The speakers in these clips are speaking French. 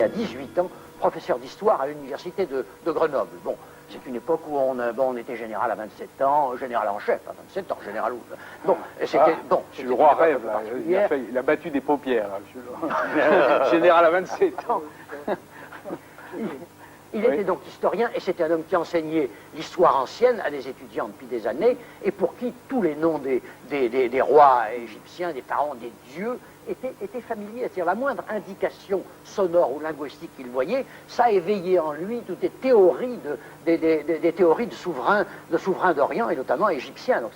à 18 ans, professeur d'histoire à l'université de Grenoble. Bon, c'est une époque où on était général à 27 ans, général en chef à 27 ans, général où... Bon, c'était... bon, le roi rêve, là. Il a battu des paupières, là, général à 27 ans. Il était donc historien et c'était un homme qui enseignait l'histoire ancienne à des étudiants depuis des années et pour qui tous les noms des rois égyptiens, des pharaons, des dieux étaient familiers. C'est-à-dire la moindre indication sonore ou linguistique qu'il voyait, ça éveillait en lui toutes des théories des théories de souverains d'Orient et notamment égyptiens. Donc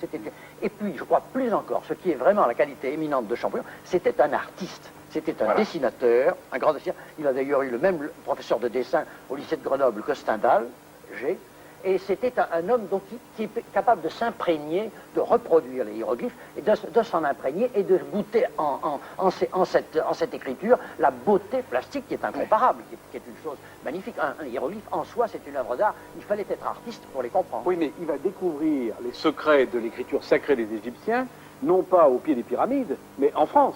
et puis, je crois plus encore, ce qui est vraiment la qualité éminente de Champollion, c'était un artiste. C'était un dessinateur, un grand dessinateur. Il a d'ailleurs eu le même professeur de dessin au lycée de Grenoble que Stendhal, et c'était un homme donc, qui est capable de s'imprégner, de reproduire les hiéroglyphes, et de s'en imprégner et de goûter en cette écriture la beauté plastique qui est incomparable, qui est une chose magnifique. Un hiéroglyphe en soi, c'est une œuvre d'art. Il fallait être artiste pour les comprendre. Oui, mais il va découvrir les secrets de l'écriture sacrée des Égyptiens, non pas au pied des pyramides, mais en France.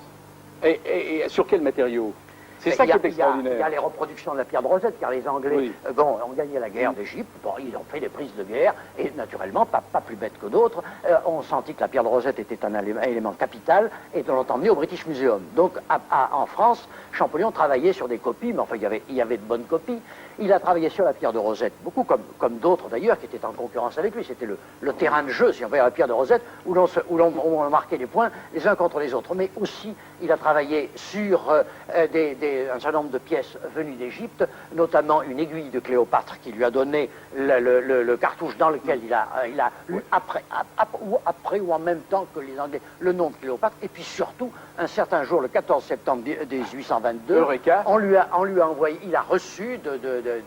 Et sur quel matériau? C'est ça qui est extraordinaire. Il y a les reproductions de la pierre de Rosette, car les Anglais ont gagné la guerre d'Égypte. Bon, ils ont fait des prises de guerre, et naturellement, pas plus bêtes que d'autres, ont senti que la pierre de Rosette était un élément capital, et l'ont emmené au British Museum. Donc, en France, Champollion travaillait sur des copies, mais enfin, il y avait de bonnes copies. Il a travaillé sur la pierre de Rosette, beaucoup comme d'autres d'ailleurs, qui étaient en concurrence avec lui. C'était le terrain de jeu, si on veut, la pierre de Rosette, où l'on marquait les points les uns contre les autres. Mais aussi, il a travaillé sur un certain nombre de pièces venues d'Égypte, notamment une aiguille de Cléopâtre qui lui a donné le cartouche dans lequel il a lu après ou en même temps que les Anglais le nom de Cléopâtre. Et puis surtout, un certain jour, le 14 septembre 1822, on lui a envoyé, il a reçu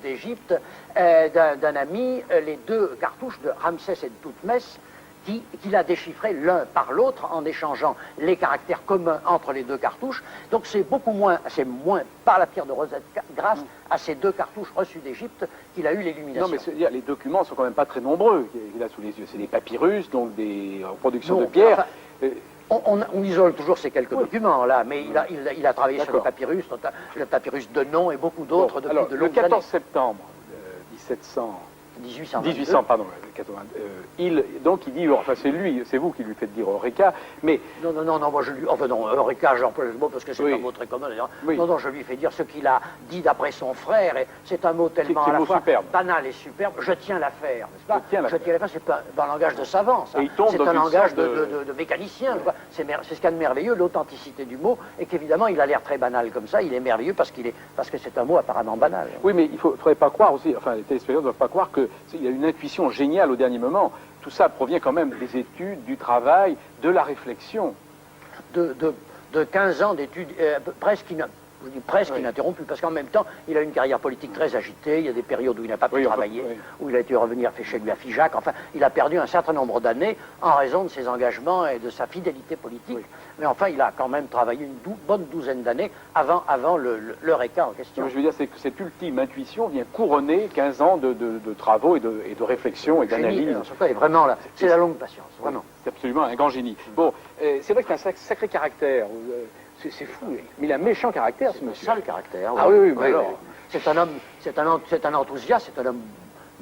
d'Égypte d'un ami les deux cartouches de Ramsès et de Toutmès qu'il a déchiffrés l'un par l'autre en échangeant les caractères communs entre les deux cartouches. Donc c'est moins par la pierre de Rosette, grâce à ces deux cartouches reçues d'Égypte, qu'il a eu l'illumination. Non, mais les documents sont quand même pas très nombreux qu'il a sous les yeux. C'est des papyrus, donc des reproductions de pierre. On isole toujours ces quelques documents là, mais il a travaillé sur les papyrus, le papyrus de Nom et beaucoup d'autres depuis de longues années. Le 14 septembre 1800, pardon, il dit, enfin c'est vous qui lui faites dire Eureka, mais... Non, moi je lui... Enfin non, Eureka, j'emploie le mot parce que c'est un mot très commun. Non, je lui fais dire ce qu'il a dit d'après son frère, et c'est un mot tellement à la fois banal et superbe. Je tiens l'affaire, n'est-ce pas? Je tiens l'affaire, c'est pas un langage de savant, ça. C'est un langage de mécanicien. C'est ce qu'il y a de merveilleux, l'authenticité du mot, et qu'évidemment il a l'air très banal comme ça, il est merveilleux parce que c'est un mot apparemment banal. Oui, mais il ne faudrait pas croire aussi, enfin les téléspectateurs ne doivent pas croire qu'il y a une intuition géniale au dernier moment. Tout ça provient quand même des études, du travail, de la réflexion. De 15 ans d'études, presque ininterrompues, parce qu'en même temps, il a une carrière politique très agitée, il y a des périodes où il n'a pas pu travailler, où il a été revenir chez lui à Figeac, enfin, il a perdu un certain nombre d'années en raison de ses engagements et de sa fidélité politique, mais enfin, il a quand même travaillé une bonne douzaine d'années avant l'Eureka en question. Je veux dire, c'est que cette ultime intuition vient couronner 15 ans de travaux et de réflexion et d'analyse. C'est vraiment là, c'est la longue patience, vraiment. C'est absolument un grand génie. Bon, c'est vrai que c'est un sacré caractère. C'est fou, mais il a un méchant caractère, ce monsieur. C'est ça le caractère. Ah oui, alors, c'est un enthousiaste, c'est un homme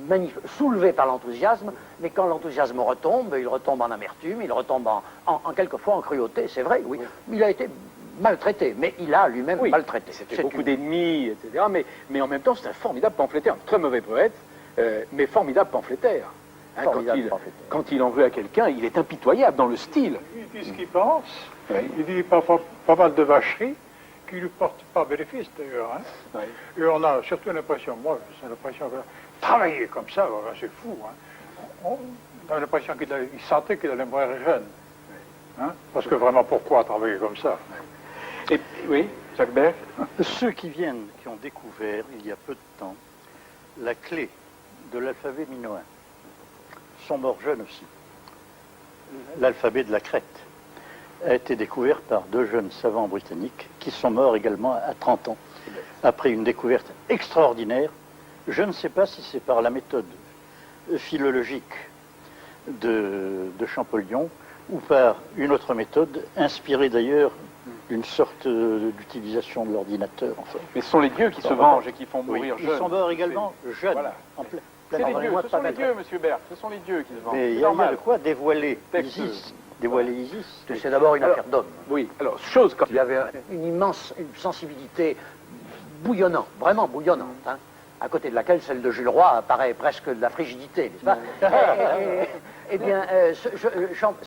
magnifique, soulevé par l'enthousiasme, mais quand l'enthousiasme retombe, il retombe en amertume, il retombe quelquefois en cruauté, c'est vrai, oui. Il a été maltraité, mais il a lui-même maltraité. C'était beaucoup d'ennemis, etc. Mais en même temps, c'est un formidable pamphlétaire, un très mauvais poète, mais formidable pamphlétaire. Quand il en veut à quelqu'un, il est impitoyable dans le style. Il dit ce qu'il pense. Il dit pas mal de vacheries qui ne lui portent pas bénéfice d'ailleurs. Hein. Et on a surtout l'impression, moi j'ai l'impression que travailler comme ça, c'est fou. Hein. On a l'impression qu'il sentait qu'il allait mourir jeune. Hein. Parce que vraiment, pourquoi travailler comme ça? Et, oui, Jacques Berg. Ceux qui ont découvert il y a peu de temps la clé de l'alphabet minoen sont morts jeunes aussi. L'alphabet de la Crète a été découvert par deux jeunes savants britanniques qui sont morts également à 30 ans, après une découverte extraordinaire. Je ne sais pas si c'est par la méthode philologique de Champollion ou par une autre méthode, inspirée d'ailleurs une sorte d'utilisation de l'ordinateur, en fait. Mais ce sont les dieux qui se vengent et qui font mourir jeunes. Ils sont morts également jeunes, Voilà. en plein. C'est les dieux, ce sont les dieux, monsieur Berg, ce sont les dieux qui se vengent. Mais il y a de quoi dévoiler Isis. Dévoiler Isis. C'est d'abord une affaire d'homme. Oui, alors, chose quand... Il y avait une sensibilité bouillonnante, vraiment bouillonnante, hein, à côté de laquelle celle de Jules Roy apparaît presque de la frigidité, n'est-ce pas? Eh bien,